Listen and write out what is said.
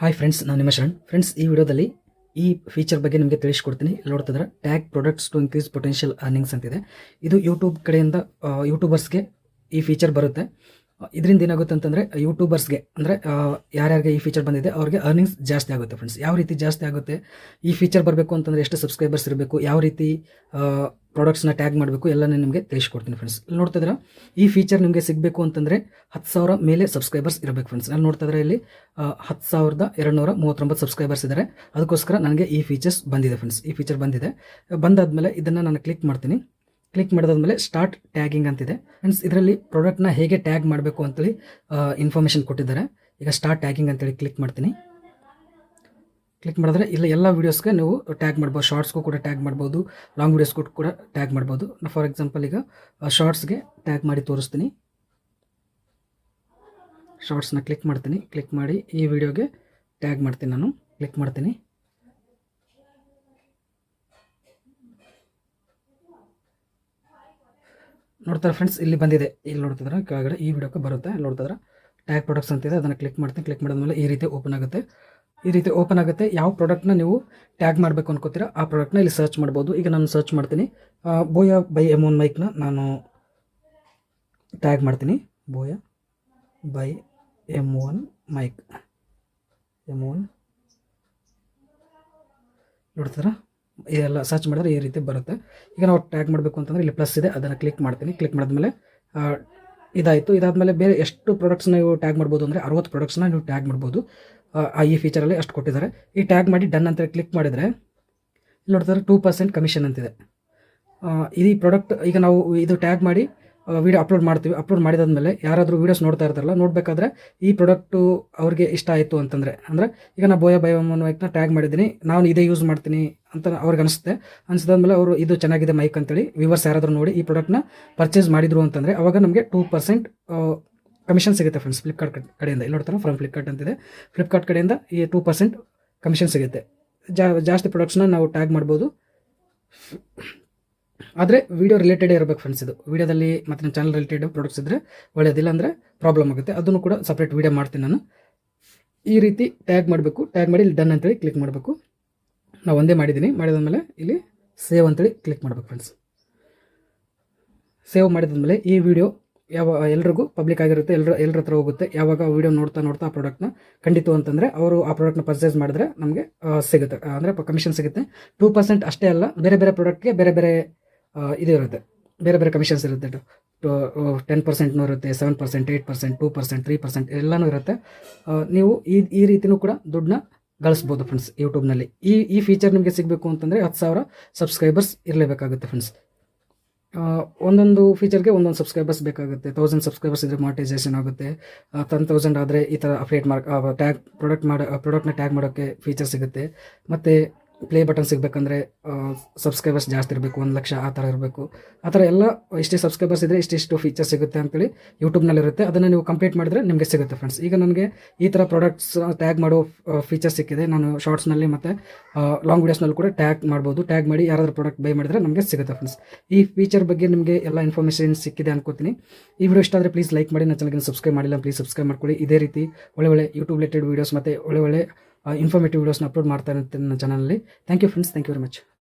Hi friends, ನಾನು ನಿಮ್ಮ Sharan. Friends, ಈ ವಿಡಿಯೋದಲ್ಲಿ ಈ ಫೀಚರ್ ಬಗ್ಗೆ ನಿಮಗೆ ತಿಳಿಸ್ಕೊಡ್ತೀನಿ. ಇಲ್ಲಿ ನೋಡ್ತಿದ್ರೆ tag products to increase potential earnings ಅಂತಿದೆ. ಇದು ಯೂಟ್ಯೂಬ್ ಕಡೆಯಿಂದ ಯೂಟ್ಯೂಬರ್ಸ್ಗೆ ಈ ಫೀಚರ್ ಬರುತ್ತೆ. ಇದರಿಂದ ಏನಾಗುತ್ತೆ ಅಂತಂದರೆ ಯೂಟ್ಯೂಬರ್ಸ್ಗೆ ಅಂದರೆ ಯಾರ್ಯಾರಿಗೆ ಈ ಫೀಚರ್ ಬಂದಿದೆ ಅವ್ರಿಗೆ ಅರ್ನಿಂಗ್ಸ್ ಜಾಸ್ತಿ ಆಗುತ್ತೆ. ಫ್ರೆಂಡ್ಸ್, ಯಾವ ರೀತಿ ಜಾಸ್ತಿ ಆಗುತ್ತೆ, ಈ ಫೀಚರ್ ಬರಬೇಕು ಅಂತಂದರೆ ಎಷ್ಟು ಸಬ್ಸ್ಕ್ರೈಬರ್ಸ್ ಇರಬೇಕು, ಯಾವ ರೀತಿ ಪ್ರಾಡಕ್ಟ್ಸ್ನ ಟ್ಯಾಗ್ ಮಾಡಬೇಕು ಎಲ್ಲನೇ ನಿಮಗೆ ತಿಳಿಸ್ಕೊಡ್ತೀನಿ. ಫ್ರೆಂಡ್ಸ್, ಇಲ್ಲಿ ನೋಡ್ತಿದ್ರೆ ಈ ಫೀಚರ್ ನಿಮಗೆ ಸಿಗಬೇಕು ಅಂತಂದರೆ 10,000 ಮೇಲೆ ಸಬ್ಸ್ಕ್ರೈಬರ್ಸ್ ಇರಬೇಕು. ಫ್ರೆಂಡ್ಸ್, ನಾನು ನೋಡ್ತಿದ್ರೆ ಇಲ್ಲಿ 10,239 ಸಬ್ಸ್ಕ್ರೈಬರ್ಸ್ ಇದ್ದಾರೆ. ಅದಕ್ಕೋಸ್ಕರ ನನಗೆ ಈ ಫೀಚರ್ಸ್ ಬಂದಿದೆ. ಫ್ರೆಂಡ್ಸ್, ಈ ಫೀಚರ್ ಬಂದಿದೆ. ಬಂದಾದಮೇಲೆ ಇದನ್ನು ನಾನು ಕ್ಲಿಕ್ ಮಾಡ್ತೀನಿ. ಕ್ಲಿಕ್ ಮಾಡಿದಾದ್ಮೇಲೆ ಸ್ಟಾರ್ಟ್ ಟ್ಯಾಗಿಂಗ್ ಅಂತಿದೆ. ಫ್ರೆಂಡ್ಸ್, ಇದರಲ್ಲಿ ಪ್ರಾಡಕ್ಟ್ನ ಹೇಗೆ ಟ್ಯಾಗ್ ಮಾಡಬೇಕು ಅಂತೇಳಿ ಇನ್ಫಾರ್ಮೇಷನ್ ಕೊಟ್ಟಿದ್ದಾರೆ. ಈಗ ಸ್ಟಾರ್ಟ್ ಟ್ಯಾಗಿಂಗ್ ಅಂತೇಳಿ ಕ್ಲಿಕ್ ಮಾಡ್ತೀನಿ. ಕ್ಲಿಕ್ ಮಾಡಿದ್ರೆ ಇಲ್ಲಿ ಎಲ್ಲ ವೀಡಿಯೋಸ್ಗೆ ನೀವು ಟ್ಯಾಗ್ ಮಾಡ್ಬೋದು. ಶಾರ್ಟ್ಸ್ಗೂ ಕೂಡ ಟ್ಯಾಗ್ ಮಾಡ್ಬೋದು, ಲಾಂಗ್ ವೀಡಿಯೋಸ್ಗೂ ಕೂಡ ಟ್ಯಾಗ್ ಮಾಡ್ಬೋದು. ಫಾರ್ ಎಕ್ಸಾಂಪಲ್ ಈಗ ಶಾರ್ಟ್ಸ್ಗೆ ಟ್ಯಾಗ್ ಮಾಡಿ ತೋರಿಸ್ತೀನಿ. ಶಾರ್ಟ್ಸ್ನ ಕ್ಲಿಕ್ ಮಾಡ್ತೀನಿ. ಕ್ಲಿಕ್ ಮಾಡಿ ಈ ವಿಡಿಯೋಗೆ ಟ್ಯಾಗ್ ಮಾಡ್ತೀನಿ. ನಾನು ಕ್ಲಿಕ್ ಮಾಡ್ತೀನಿ. ನೋಡ್ತಾರೆ ಫ್ರೆಂಡ್ಸ್, ಇಲ್ಲಿ ಬಂದಿದೆ. ಇಲ್ಲಿ ನೋಡ್ತಿದ್ರೆ ಕೆಳಗಡೆ ಈ ವಿಡಿಯೋಕ್ಕೆ ಬರುತ್ತೆ. ನೋಡ್ತಿದ್ರೆ ಟ್ಯಾಗ್ ಪ್ರಾಡಕ್ಟ್ಸ್ ಅಂತಿದೆ. ಅದನ್ನು ಕ್ಲಿಕ್ ಮಾಡ್ತೀನಿ. ಕ್ಲಿಕ್ ಮಾಡಿದ್ಮೇಲೆ ಈ ರೀತಿ ಓಪನ್ ಆಗುತ್ತೆ. ಯಾವ ಪ್ರಾಡಕ್ಟ್ನ ನೀವು ಟ್ಯಾಗ್ ಮಾಡಬೇಕು ಅನ್ಕೋತೀರಾ ಆ ಪ್ರಾಡಕ್ಟ್ನ ಇಲ್ಲಿ ಸರ್ಚ್ ಮಾಡ್ಬೋದು. ಈಗ ನಾನು ಸರ್ಚ್ ಮಾಡ್ತೀನಿ. ಬೋಯಾ ಬೈ M1 ಮೈಕ್ನ ನಾನು ಟ್ಯಾಗ್ ಮಾಡ್ತೀನಿ. ಬೋಯಾ ಬೈ M1 ಮೈಕ್. M1 ನೋಡ್ತಿದ್ರೆ ಇದೆಲ್ಲ ಸರ್ಚ್ ಮಾಡಿದ್ರೆ ಈ ರೀತಿ ಬರುತ್ತೆ. ಈಗ ನಾವು ಟ್ಯಾಗ್ ಮಾಡಬೇಕು ಅಂತಂದರೆ ಇಲ್ಲಿ ಪ್ಲಸ್ ಇದೆ, ಅದನ್ನು ಕ್ಲಿಕ್ ಮಾಡ್ತೀನಿ. ಕ್ಲಿಕ್ ಮಾಡಿದ್ಮೇಲೆ ಇದಾಯಿತು. ಇದಾದಮೇಲೆ ಬೇರೆ ಎಷ್ಟು ಪ್ರಾಡಕ್ಟ್ಸ್ನ ನೀವು ಟ್ಯಾಗ್ ಮಾಡ್ಬೋದು ಅಂದರೆ 60 ಪ್ರಾಡಕ್ಟ್ಸ್ನ ನೀವು ಟ್ಯಾಗ್ ಮಾಡ್ಬೋದು. ಈ ಫೀಚರಲ್ಲಿ ಅಷ್ಟು ಕೊಟ್ಟಿದ್ದಾರೆ. ಈ ಟ್ಯಾಗ್ ಮಾಡಿ ಡನ್ ಅಂತೇಳಿ ಕ್ಲಿಕ್ ಮಾಡಿದರೆ ಇಲ್ಲಿ ನೋಡ್ತಾರೆ 2% ಕಮಿಷನ್ ಅಂತಿದೆ. ಈ ಪ್ರಾಡಕ್ಟ್ ಈಗ ನಾವು ಇದು ಟ್ಯಾಗ್ ಮಾಡಿ ವಿಡಿಯೋ ಅಪ್ಲೋಡ್ ಮಾಡ್ತೀವಿ. ಅಪ್ಲೋಡ್ ಮಾಡಿದಾದ್ಮೇಲೆ ಯಾರಾದರೂ ವೀಡಿಯೋಸ್ ನೋಡ್ತಾ ಇರ್ತಾರಲ್ಲ, ನೋಡಬೇಕಾದ್ರೆ ಈ ಪ್ರಾಡಕ್ಟು ಅವ್ರಿಗೆ ಇಷ್ಟ ಆಯಿತು ಅಂತಂದರೆ, ಅಂದರೆ ಈಗ ನಾನು ಬೋಯಾ ಬೈ M1 ಮೈಕ್ನ ಟ್ಯಾಗ್ ಮಾಡಿದ್ದೀನಿ, ನಾನು ಇದೇ ಯೂಸ್ ಮಾಡ್ತೀನಿ ಅಂತ ಅವ್ರಿಗೆ ಅನಿಸುತ್ತೆ. ಅನಿಸಿದಾದ್ಮೇಲೆ ಅವರು ಇದು ಚೆನ್ನಾಗಿದೆ ಮೈಕ್ ಅಂತೇಳಿ ವ್ಯೂವರ್ಸ್ ಯಾರಾದರೂ ನೋಡಿ ಈ ಪ್ರಾಡಕ್ಟ್ನ ಪರ್ಚೇಸ್ ಮಾಡಿದ್ರು ಅಂತಂದರೆ ಅವಾಗ ನಮಗೆ 2% ಕಮಿಷನ್ ಸಿಗುತ್ತೆ. ಫ್ರೆಂಡ್ಸ್, ಫ್ಲಿಪ್ಕಾರ್ಟ್ ಕಡೆಯಿಂದ ಇಲ್ಲಿ ನೋಡ್ತಾರೆ ಫ್ರಮ್ ಫ್ಲಿಪ್ಕಾರ್ಟ್ ಅಂತಿದೆ. ಫ್ಲಿಪ್ಕಾರ್ಟ್ ಕಡೆಯಿಂದ ಈ 2% ಕಮಿಷನ್ ಸಿಗುತ್ತೆ. ಜಾಸ್ತಿ ಪ್ರಾಡಕ್ಟ್ಸ್ನ ನಾವು ಟ್ಯಾಗ್ ಮಾಡ್ಬೋದು. ಆದರೆ ವಿಡಿಯೋ ರಿಲೇಟೆಡ್ ಇರಬೇಕು ಫ್ರೆಂಡ್ಸ್. ಇದು ವಿಡಿಯೋದಲ್ಲಿ ಮತ್ತು ನಿಮ್ಮ ಚಾನಲ್ ರಿಲೇಟೆಡ್ ಪ್ರಾಡಕ್ಟ್ಸ್ ಇದ್ದರೆ ಒಳ್ಳೆಯದಿಲ್ಲ, ಅಂದರೆ ಪ್ರಾಬ್ಲಮ್ ಆಗುತ್ತೆ. ಅದನ್ನು ಕೂಡ ಸಪ್ರೇಟ್ ವಿಡಿಯೋ ಮಾಡ್ತೀನಿ ನಾನು. ಈ ರೀತಿ ಟ್ಯಾಗ್ ಮಾಡಬೇಕು. ಟ್ಯಾಗ್ ಮಾಡಿ ಇಲ್ಲಿ ಡನ್ ಅಂತೇಳಿ ಕ್ಲಿಕ್ ಮಾಡಬೇಕು. ನಾವು ಒಂದೇ ಮಾಡಿದ್ದೀನಿ. ಮಾಡಿದಾದ್ಮೇಲೆ ಇಲ್ಲಿ ಸೇವ್ ಅಂತೇಳಿ ಕ್ಲಿಕ್ ಮಾಡಬೇಕು. ಫ್ರೆಂಡ್ಸ್, ಸೇವ್ ಮಾಡಿದಾದ್ಮೇಲೆ ಈ ವಿಡಿಯೋ ಎಲ್ರಿಗೂ ಪಬ್ಲಿಕ್ ಆಗಿರುತ್ತೆ, ಎಲ್ಲರ ಹತ್ರ ಹೋಗುತ್ತೆ. ಯಾವಾಗ ವಿಡಿಯೋ ನೋಡ್ತಾ ಆ ಪ್ರಾಡಕ್ಟ್ನ ಕಂಡಿತು ಅಂತಂದರೆ ಅವರು ಆ ಪ್ರಾಡಕ್ಟ್ನ ಪರ್ಚೇಸ್ ಮಾಡಿದ್ರೆ ನಮಗೆ ಸಿಗುತ್ತೆ, ಅಂದರೆ ಕಮಿಷನ್ ಸಿಗುತ್ತೆ. 2% ಅಷ್ಟೇ ಅಲ್ಲ, ಬೇರೆ ಪ್ರಾಡಕ್ಟ್ಗೆ ಬೇರೆ ಇದು ಇರುತ್ತೆ, ಬೇರೆ ಕಮಿಷನ್ಸ್ ಇರುತ್ತೆ. 10% ಇರುತ್ತೆ, 7%, 8%, 2%, 3% ಎಲ್ಲನೂ ಇರುತ್ತೆ. ನೀವು ಈ ರೀತಿಯೂ ಕೂಡ ದುಡ್ಡನ್ನ ಗಳಿಸ್ಬೋದು ಫ್ರೆಂಡ್ಸ್ ಯೂಟ್ಯೂಬ್ನಲ್ಲಿ. ಈ ಫೀಚರ್ ನಿಮಗೆ ಸಿಗಬೇಕು ಅಂತಂದರೆ 10,000 ಸಬ್ಸ್ಕ್ರೈಬರ್ಸ್ ಇರಲೇಬೇಕಾಗುತ್ತೆ. ಫ್ರೆಂಡ್ಸ್, ಒಂದೊಂದು ಫೀಚರ್ಗೆ ಒಂದೊಂದು ಸಬ್ಸ್ಕ್ರೈಬರ್ಸ್ ಬೇಕಾಗುತ್ತೆ. 1000 ಸಬ್ಸ್ಕ್ರೈಬರ್ಸ್ ಇದ್ದರೆ ಮಾನಿಟೈಸೇಷನ್ ಆಗುತ್ತೆ. 10,000 ಆದರೆ ಈ ಥರ ಅಪ್ಡೇಟ್ ಟ್ಯಾಗ್ ಪ್ರಾಡಕ್ಟ್ನ ಟ್ಯಾಗ್ ಮಾಡೋಕ್ಕೆ ಫೀಚರ್ ಸಿಗುತ್ತೆ. ಮತ್ತು ಪ್ಲೇ ಬಟನ್ ಸಿಗಬೇಕಂದ್ರೆ ಸಬ್ಸ್ಕ್ರೈಬರ್ಸ್ ಜಾಸ್ತಿ ಇರಬೇಕು, 1,00,000 ಆ ಥರ ಇರಬೇಕು. ಆ ಥರ ಎಲ್ಲ ಇಷ್ಟೇ ಸಬ್ಸ್ಕ್ರೈಬರ್ಸ್ ಇದ್ದರೆ ಇಷ್ಟಿಷ್ಟು ಫೀಚರ್ ಸಿಗುತ್ತೆ ಅಂತೇಳಿ ಯೂಟ್ಯೂಬ್ನಲ್ಲಿರುತ್ತೆ. ಅದನ್ನು ನೀವು ಕಂಪ್ಲೀಟ್ ಮಾಡಿದ್ರೆ ನಿಮಗೆ ಸಿಗುತ್ತೆ. ಫ್ರೆಂಡ್ಸ್, ಈಗ ನನಗೆ ಈ ಥರ ಪ್ರಾಡಕ್ಟ್ಸ್ ಟ್ಯಾಗ್ ಮಾಡೋ ಫೀಚರ್ ಸಿಕ್ಕಿದೆ. ನಾನು ಶಾರ್ಟ್ಸ್ನಲ್ಲಿ ಮತ್ತು ಲಾಂಗ್ ವೀಡಿಯೋಸ್ನಲ್ಲಿ ಕೂಡ ಟ್ಯಾಗ್ ಮಾಡ್ಬೋದು. ಟ್ಯಾಗ್ ಮಾಡಿ ಯಾರಾದರೂ ಪ್ರಾಡಕ್ಟ್ ಬೈ ಮಾಡಿದ್ರೆ ನಮಗೆ ಸಿಗುತ್ತೆ. ಫ್ರೆಂಡ್ಸ್, ಈ ಫೀಚರ್ ಬಗ್ಗೆ ನಿಮಗೆ ಎಲ್ಲ ಇನ್ಫಾರ್ಮೇಷನ್ ಸಿಕ್ಕಿದೆ ಅನ್ಕೋತೀನಿ. ಈ ವಿಡಿಯೋ ಇಷ್ಟ ಆದರೆ ಪ್ಲೀಸ್ ಲೈಕ್ ಮಾಡಿ. ನನ್ನ ಚಾನಲ್ಗೆ ಸಬ್ಸ್ಕ್ರೈಬ್ ಮಾಡಿಲ್ಲ ಪ್ಲೀಸ್ ಸಬ್ಸ್ಕ್ರೈಬ್ ಮಾಡ್ಕೊಳ್ಳಿ. ಇದೇ ರೀತಿ ಒಳ್ಳೆ ಯೂಟ್ಯೂಬ್ ರಿಲೇಟೆಡ್ ವೀಡಿಯೋಸ್ ಮತ್ತು ಒಳ್ಳೆ ಇನ್ಫಾರ್ಮೇಟಿವ್ ವೀಡಿಯೋಸ್ನ ಅಪ್ಲೋಡ್ ಮಾಡ್ತಾ ಇರ್ತೀನಿ ನನ್ನ ಚಾನಲಲ್ಲಿ. Thank you friends, thank you very much.